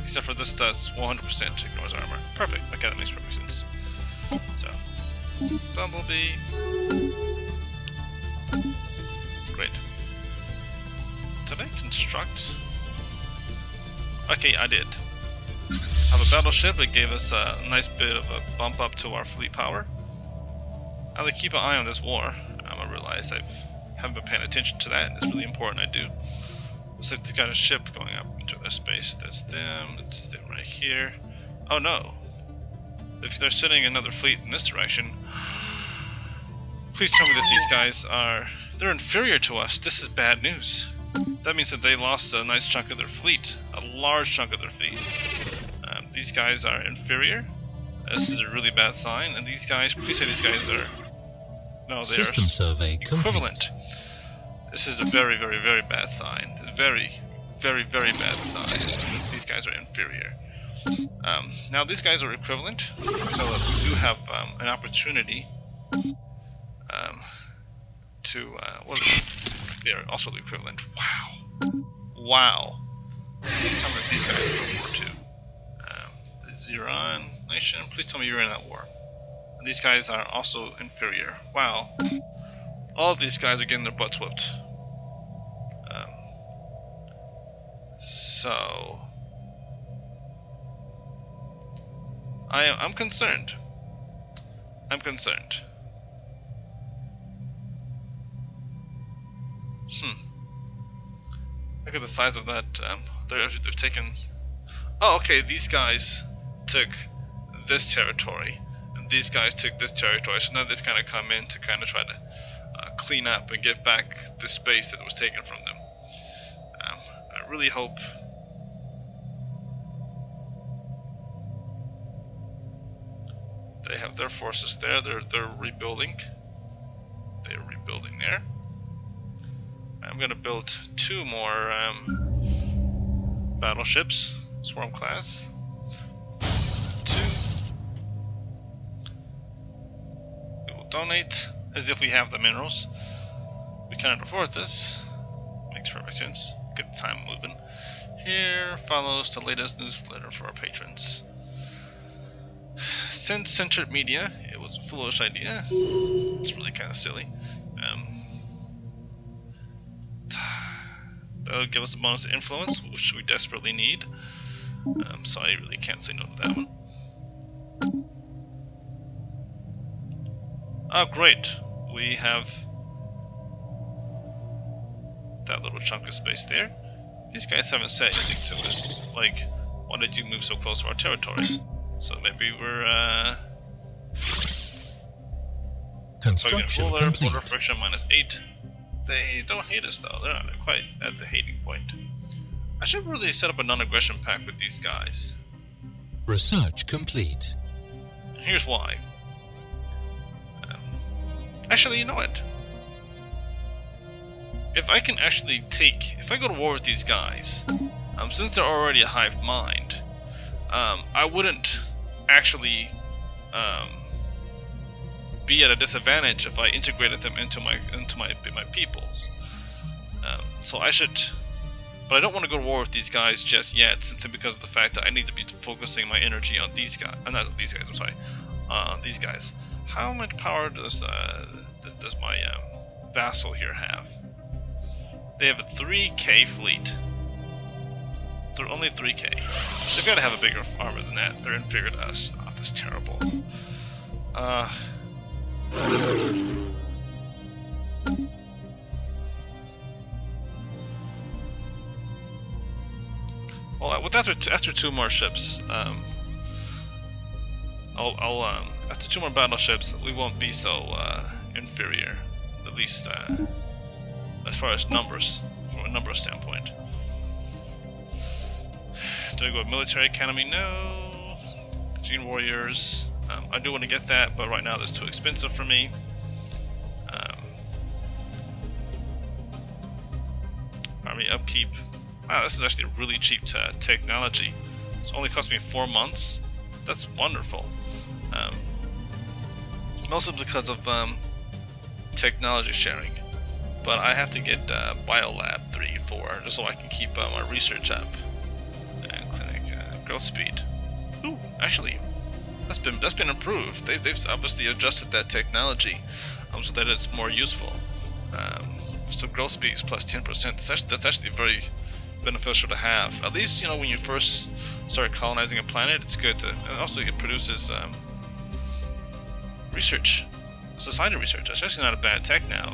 Except for this does 100% ignores armor. Perfect. Okay, that makes perfect sense. So, Bumblebee. Great. Did I construct? Okay, I did. I have a battleship. It gave us a nice bit of a bump up to our fleet power. I have to keep an eye on this war. I realize I haven't been paying attention to that. It's really important I do. Looks like they've got a ship going up into their space. That's them. That's them right here. Oh no. If they're sending another fleet in this direction, please tell me that these guys they're inferior to us. This is bad news. That means that they lost a nice chunk of their fleet. A large chunk of their fleet. These guys are inferior. This is a really bad sign. And these guys, please say these guys are... No, they System are survey equivalent. complete. This is a very, very, very bad sign. Very, very, very bad sign. These guys are inferior. Now these guys are equivalent, so we do have an opportunity to what are these? They are also the equivalent. Wow, wow. Please tell me that these guys are in War 2. The Zeron nation. Please tell me you're in that war. And these guys are also inferior. Wow. All of these guys are getting their butts whipped. So I'm concerned. I'm concerned. Look at the size of that. They've taken. Oh, okay. These guys took this territory, and these guys took this territory. So now they've kind of come in to kind of try to clean up and get back the space that was taken from them. I really hope. They have their forces there. They're rebuilding. They're rebuilding there. I'm gonna build 2 more battleships, Swarm class. 2. We will donate as if we have the minerals. We cannot afford this. Makes perfect sense. Good time moving. Here follows the latest newsletter for our patrons. Since censored media, it was a foolish idea. It's really kind of silly. That'll give us a bonus to influence, which we desperately need. So I really can't say no to that one. Oh, great. We have that little chunk of space there. These guys haven't said anything to us, like, why did you move so close to our territory? So maybe we're, Construction complete. Border friction -8. They don't hate us though, they're not quite at the hating point. I should really set up a non-aggression pact with these guys. Research complete. And here's why. Actually, you know what? If I can actually if I go to war with these guys, since they're already a hive mind, I wouldn't actually be at a disadvantage if I integrated them into my peoples. So I should, but I don't want to go to war with these guys just yet, simply because of the fact that I need to be focusing my energy on these guys. Not these guys. I'm sorry, these guys. How much power does my vassal here have? They have a 3K fleet. They're only 3K. They've got to have a bigger armor than that. They're inferior to us. Oh, that's terrible. Well, after 2 more ships, after 2 more battleships, we won't be so inferior, at least as far as numbers, from a numbers standpoint. Do I go with military academy? No. Gene warriors. I do want to get that, but right now that's too expensive for me. Army upkeep. Wow, this is actually really cheap technology. It's only cost me 4 months. That's wonderful. Mostly because of technology sharing. But I have to get Biolab 3, 4 just so I can keep my research up. And clinic growth speed. Ooh, actually, that's been improved. They've obviously adjusted that technology so that it's more useful. So growth speed is plus 10%. That's actually very beneficial to have. At least, you know, when you first start colonizing a planet, it's good to, and also it produces research, society research. That's actually not a bad tech now.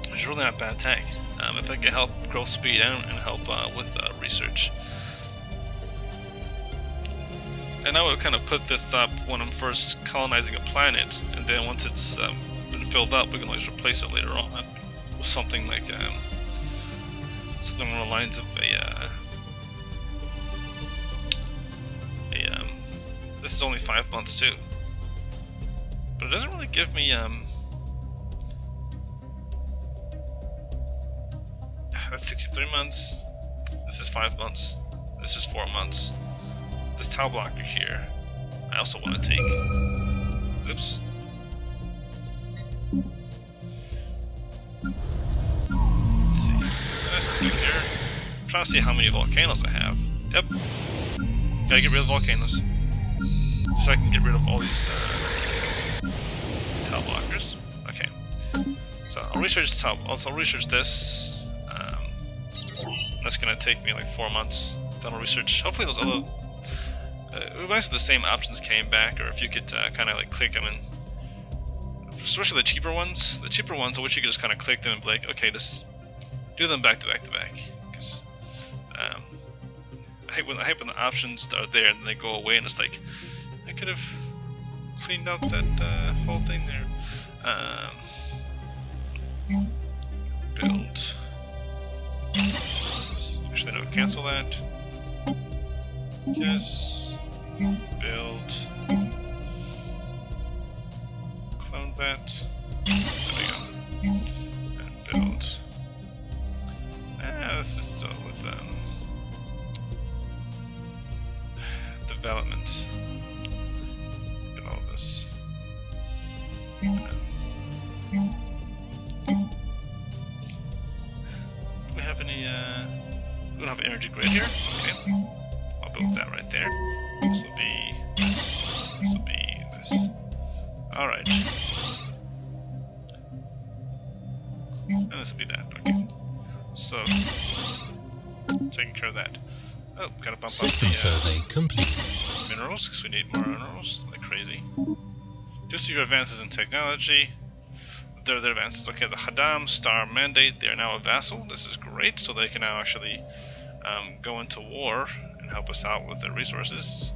It's really not bad tech. If I can help growth speed and help with research. And I would kind of put this up when I'm first colonizing a planet, and then once it's been filled up, we can always replace it later on with something like something along the lines of this is only 5 months too, but it doesn't really give me that's 63 months. This is 5 months. This is 4 months. This tile blocker here, I also want to take. Oops. Let's see. This is good here. I'm trying to see how many volcanoes I have. Yep. Gotta get rid of volcanoes. So I can get rid of all these tile blockers. Okay. So I'll research the tile. Also, I'll research this. That's gonna take me like 4 months. Then I'll research. Hopefully those other. Basically the same options came back, or if you could kind of like click them and. Especially the cheaper ones. The cheaper ones, I wish you could just kind of click them and be like, okay, just do them back to back to back. Because I hate when the options are there and they go away, and it's like I could have cleaned out that whole thing there. Build. Actually, no, cancel that. Yes. Build. Clone that. There we go. And build. This is still with development. Look at all this. Do we have any? We don't have an energy grid here. Okay. I'll build that right there. This will be this. This will be this. Alright. And this will be that. Okay. So, taking care of that. Oh, gotta bump System up the survey complete. Minerals, because we need more minerals like crazy. Due to your advances in technology, their advances. Okay, the Haddam Star Mandate, they are now a vassal. This is great, so they can now actually go into war and help us out with their resources.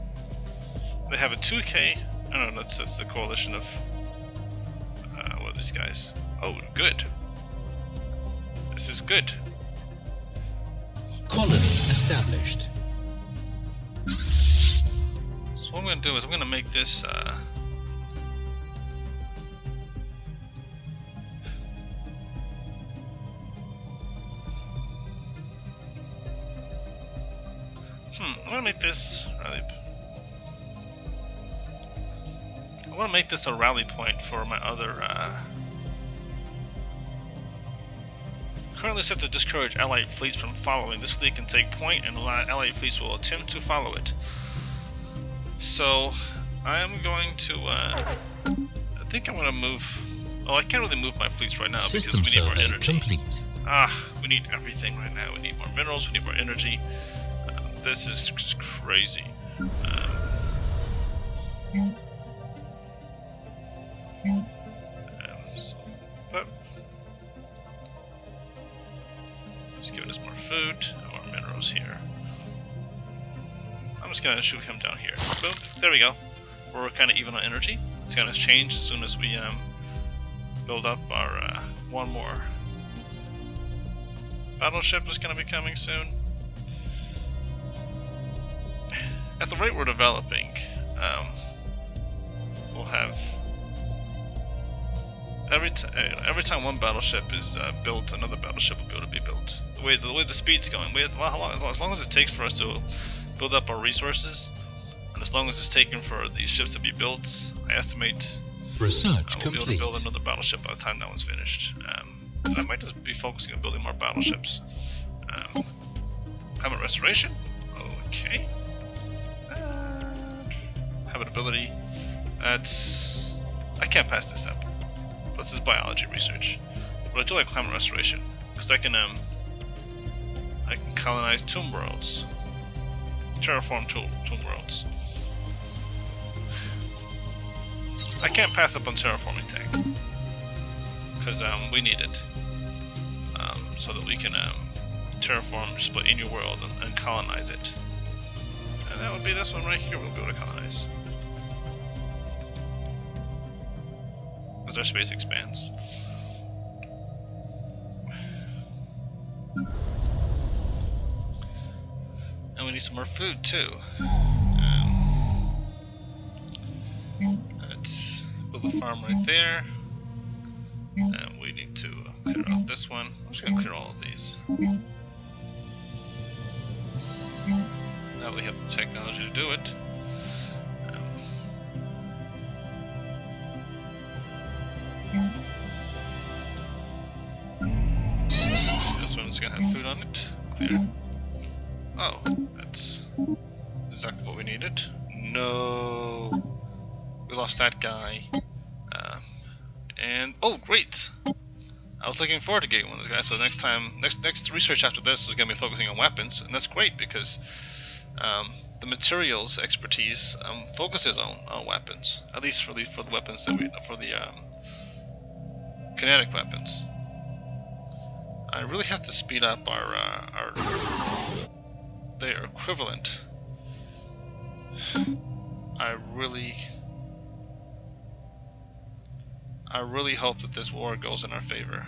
They have a 2K. I don't know, that's the coalition of what are these guys? Oh, good. This is good. Colony established. So what I'm going to do is I'm going to make this I'm going to make this rally. I want to make this a rally point for my other currently set to discourage allied fleets from following. This fleet can take point and allied fleets will attempt to follow it. So I am going to I think I'm going to move. Oh, I can't really move my fleets right now System because we need more survey energy. complete. We need everything right now. We need more minerals, we need more energy. This is just crazy. But just giving us more food, more minerals. comes here. I'm just gonna shoot him down here. Boom. There we go. We're kind of even on energy. It's gonna change as soon as we build up our one more battleship is gonna be coming soon. At the rate we're developing, we'll have every time one battleship is built, another battleship will be able to be built. The way the speed's going, as long as it takes for us to build up our resources, and as long as it's taken for these ships to be built, I estimate Research we'll be able to complete. build another battleship by the time that one's finished. I might just be focusing on building more battleships. Climate restoration, okay. Habitability, that's... I can't pass this up. This is biology research. But I do like climate restoration, because I can colonize tomb worlds. Terraform tomb worlds. I can't pass up on terraforming tech, because we need it. So that we can terraform just about any world and colonize it. And that would be this one right here we'll be able to colonize. As our space expands. And we need some more food too. Let's build a farm right there. And we need to clear out this one. I'm just going to clear all of these. Now we have the technology to do it. This one's gonna have food on it. Clear. Oh, that's exactly what we needed. No, we lost that guy. And oh, great! I was looking forward to getting one of those guys. So next time, next research after this is gonna be focusing on weapons, and that's great because the materials expertise focuses on weapons, at least for the weapons that for the kinetic weapons. I really have to speed up our their equivalent. I really hope that this war goes in our favor.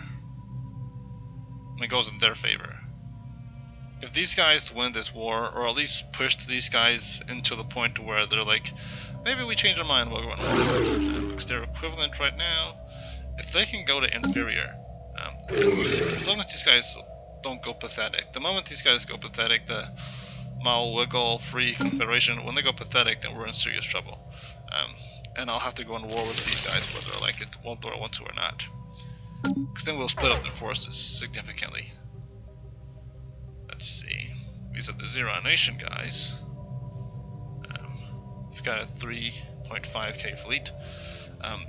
It goes in their favor. If these guys win this war, or at least push these guys into the point where they're like, maybe we change our mind, we'll go on. Because they're equivalent right now. If they can go to inferior, as long as these guys don't go pathetic. The moment these guys go pathetic, the Mao Wiggle Free Confederation, when they go pathetic, then we're in serious trouble. And I'll have to go in war with these guys whether I like it, whether I want to or not. Because then we'll split up their forces significantly. Let's see. These are the Zero Nation guys. We've got a 3.5k fleet.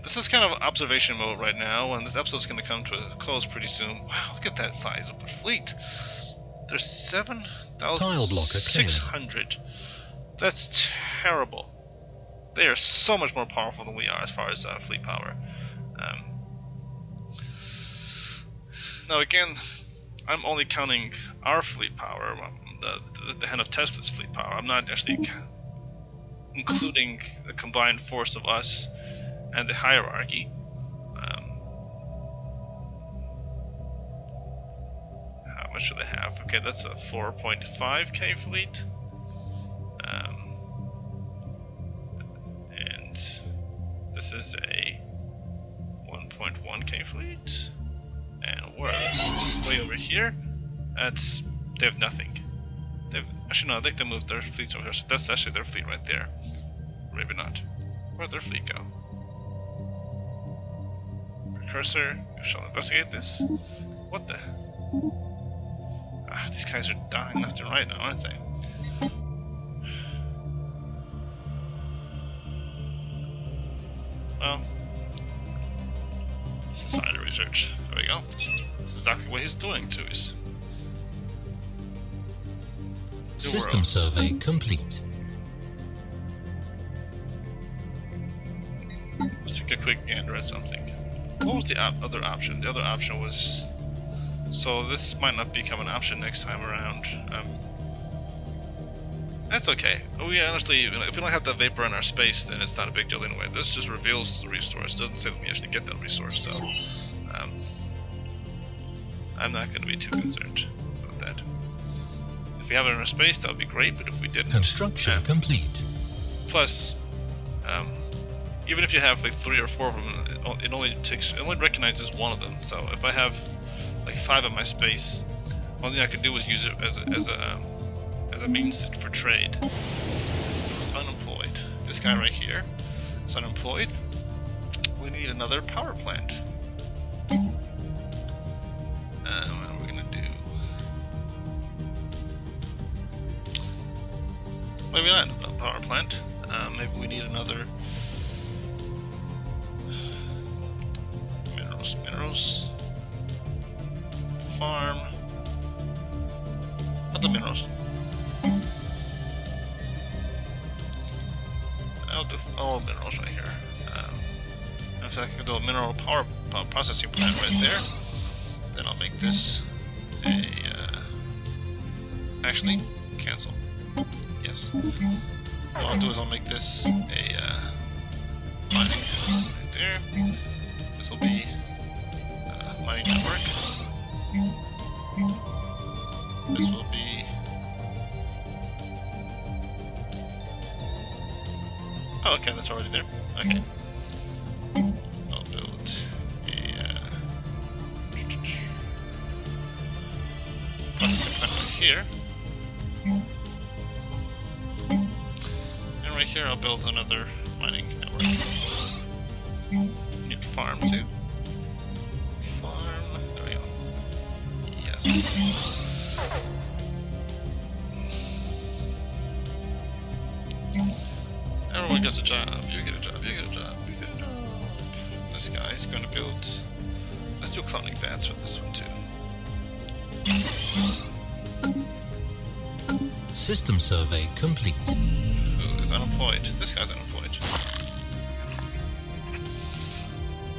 This is kind of observation mode right now, and this episode's going to come to a close pretty soon. Wow, look at that size of the fleet. There's 7,600. That's terrible. They are so much more powerful than we are as far as fleet power. Now again, I'm only counting our fleet power, the Hand of Tezla's fleet power. I'm not actually including the combined force of us and the hierarchy. How much do they have? Okay, that's a 4.5k fleet. And this is a 1.1k fleet. And we're way over here. They have nothing. Actually no, I think they moved their fleets over here. So that's actually their fleet right there. Maybe not. Where'd their fleet go? Precursor, shall investigate this. What the? These guys are dying left and right now, aren't they? Well, society research. There we go. That's exactly what he's doing to us. System survey complete. Let's take a quick gander at something. What was the other option? The other option was... So this might not become an option next time around. That's okay. We honestly, if we don't have that vapor in our space, then it's not a big deal anyway. This just reveals the resource. It doesn't say that we actually get that resource, so I'm not going to be too concerned about that. If we have it in our space, that would be great, but if we didn't... Construction complete. Plus, even if you have like 3 or 4 of them, it only recognizes one of them. So if I have like 5 in my space, one thing I could do is use it as a means for trade. It's unemployed. This guy right here is unemployed. We need another power plant. What are we gonna do? Maybe not a power plant. Maybe we need another minerals farm. Not the minerals. I'll do all minerals right here. So I can do a mineral power processing plant right there. Then I'll make this a actually cancel. Yes. What I'll do is I'll make this a mining right there. This will be mining network. This will be oh, okay, that's already there. Okay. I'll build a processing plant right here. And right here I'll build another mining network. Need farm too. Farm. There we go. Yes. Everyone gets a job. You get a job. You get a job. You get a job. This guy's going to build. Let's do cloning vats for this one too. System survey complete. Who is unemployed? This guy's unemployed.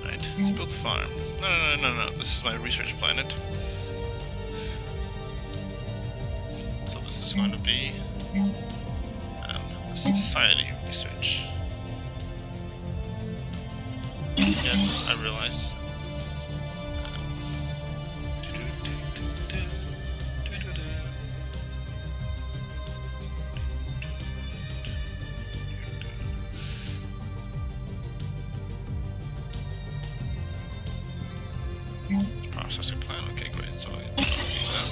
Right. Let's build the farm. No. This is my research planet. So this is going to be society research. Yes, I realize. Processing plan. Okay, great. So I'll get these out.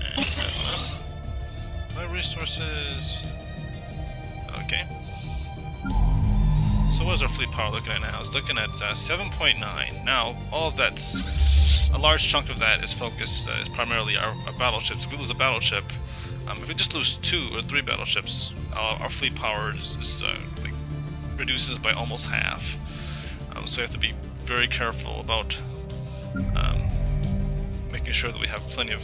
And that one up. My resources. Okay. So what is our fleet power looking at now? It's looking at 7.9. Now, all of that's a large chunk of that is focused is primarily our battleships. If we lose a battleship, if we just lose 2 or 3 battleships, our fleet power is like reduces by almost half. So we have to be very careful about making sure that we have plenty of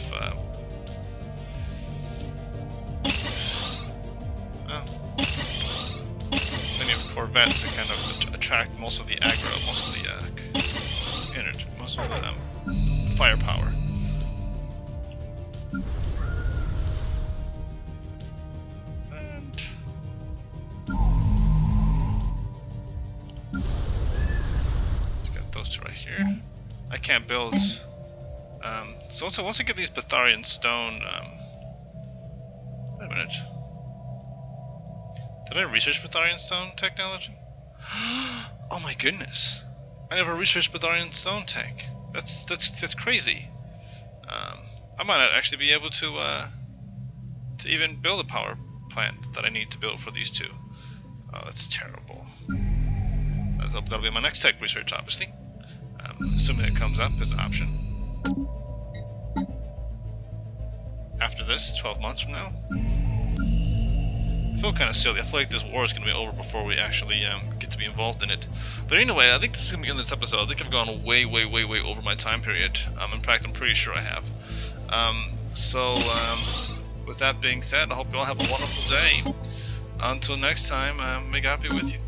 corvettes to kind of attract most of the aggro, most of the energy, most of the firepower. And let's get those 2 right here. I can't build. So once I get these Batharian stone, wait a minute. Did I research Batharian stone technology? Oh my goodness! I never researched Batharian stone tech. That's crazy. I might not actually be able to even build a power plant that I need to build for these 2. Oh, that's terrible. That'll be my next tech research, obviously. Assuming it comes up as an option. After this, 12 months from now. I feel kind of silly. I feel like this war is going to be over before we actually get to be involved in it. But anyway, I think this is going to be in this episode. I think I've gone way over my time period. In fact, I'm pretty sure I have. With that being said, I hope you all have a wonderful day. Until next time, may God be with you.